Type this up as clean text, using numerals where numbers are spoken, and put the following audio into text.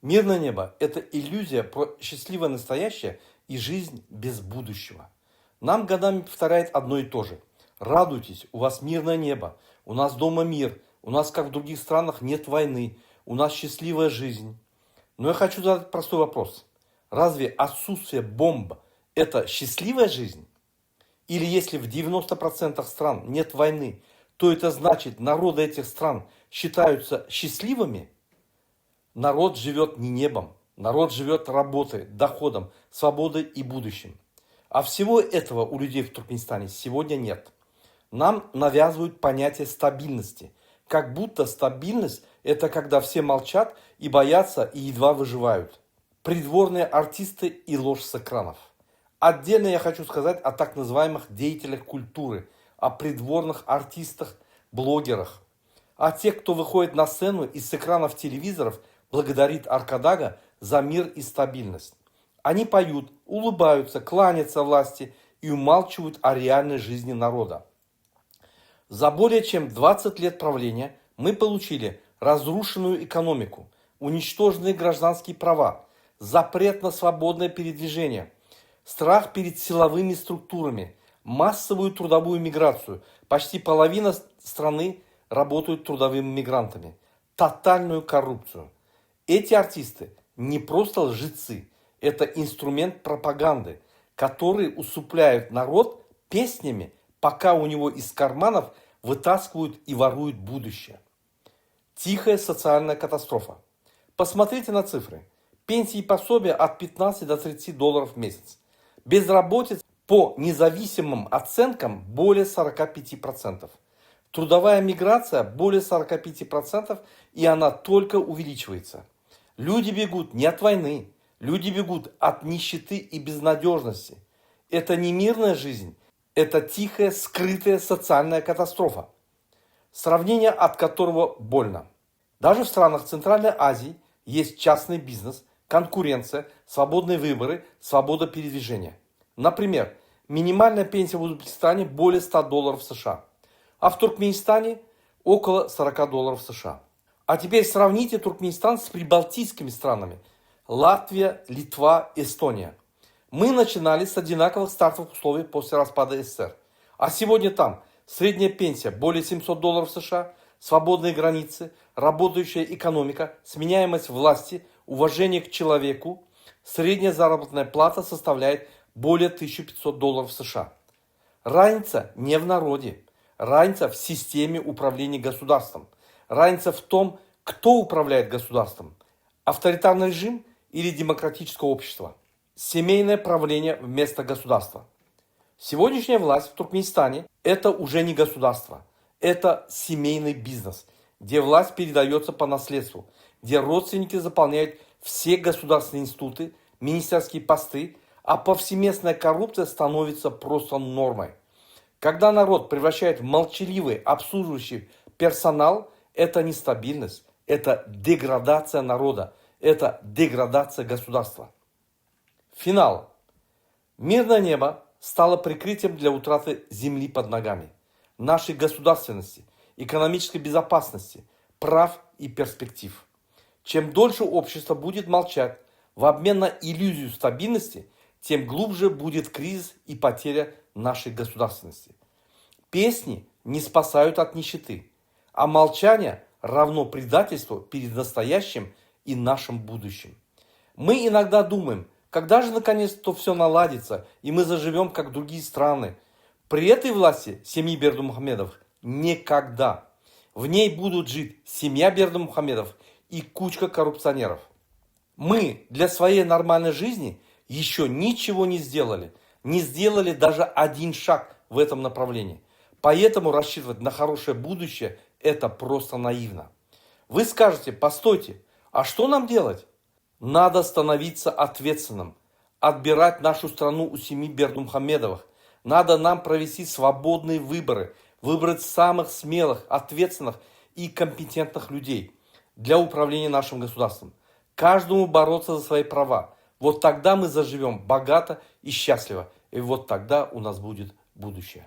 Мирное небо – это иллюзия про счастливое настоящее и жизнь без будущего. Нам годами повторяет одно и то же. Радуйтесь, у вас мирное небо, у нас дома мир, у нас, как в других странах, нет войны, у нас счастливая жизнь. Но я хочу задать простой вопрос. Разве отсутствие бомб – это счастливая жизнь? Или если в 90% стран нет войны, то это значит, народы этих стран считаются счастливыми? Народ живет не небом, народ живет работой, доходом, свободой и будущим. А всего этого у людей в Туркменистане сегодня нет. Нам навязывают понятие стабильности, как будто стабильность – это когда все молчат и боятся и едва выживают. Придворные артисты и ложь с экранов. Отдельно я хочу сказать о так называемых деятелях культуры, о придворных артистах, блогерах, о тех, кто выходит на сцену и с экранов телевизоров благодарит Аркадага за мир и стабильность. Они поют, улыбаются, кланятся власти и умалчивают о реальной жизни народа. За более чем 20 лет правления мы получили разрушенную экономику, уничтоженные гражданские права, запрет на свободное передвижение, страх перед силовыми структурами, массовую трудовую миграцию. Почти половина страны работают трудовыми мигрантами, тотальную коррупцию. Эти артисты не просто лжецы, это инструмент пропаганды, который усыпляет народ песнями, пока у него из карманов вытаскивают и воруют будущее. Тихая социальная катастрофа. Посмотрите на цифры. Пенсии и пособия от 15 до 30 долларов в месяц. Безработица по независимым оценкам более 45%. Трудовая миграция более 45%, и она только увеличивается. Люди бегут не от войны, люди бегут от нищеты и безнадежности. Это не мирная жизнь, это тихая, скрытая социальная катастрофа, сравнение от которого больно. Даже в странах Центральной Азии есть частный бизнес, конкуренция, свободные выборы, свобода передвижения. Например, минимальная пенсия в Узбекистане более 100 долларов США, а в Туркменистане около 40 долларов США. А теперь сравните Туркменистан с прибалтийскими странами – Латвия, Литва, Эстония. Мы начинали с одинаковых стартовых условий после распада СССР. А сегодня там средняя пенсия более 700 долларов США, свободные границы, работающая экономика, сменяемость власти, уважение к человеку. Средняя заработная плата составляет более 1500 долларов США. Разница не в народе, разница в системе управления государством. Разница в том, кто управляет государством – авторитарный режим или демократическое общество. Семейное правление вместо государства. Сегодняшняя власть в Туркменистане – это уже не государство, это семейный бизнес, где власть передается по наследству, где родственники заполняют все государственные институты, министерские посты, а повсеместная коррупция становится просто нормой. Когда народ превращает в молчаливый, обслуживающий персонал, это нестабильность, это деградация народа, это деградация государства. Финал. Мирное небо стало прикрытием для утраты земли под ногами, нашей государственности, экономической безопасности, прав и перспектив. Чем дольше общество будет молчать в обмен на иллюзию стабильности, тем глубже будет кризис и потеря нашей государственности. Песни не спасают от нищеты, а молчание равно предательству перед настоящим и нашим будущим. Мы иногда думаем, когда же наконец-то все наладится и мы заживем, как другие страны. При этой власти семьи Бердымухамедовых никогда. В ней будут жить семья Бердымухамедов и кучка коррупционеров. Мы для своей нормальной жизни еще ничего не сделали. Не сделали даже один шаг в этом направлении. Поэтому рассчитывать на хорошее будущее – это просто наивно. Вы скажете, постойте, а что нам делать? Надо становиться ответственным, отбирать нашу страну у семьи Бердымухамедовых. Надо нам провести свободные выборы, выбрать самых смелых, ответственных и компетентных людей для управления нашим государством. Каждому бороться за свои права. Вот тогда мы заживем богато и счастливо. И вот тогда у нас будет будущее.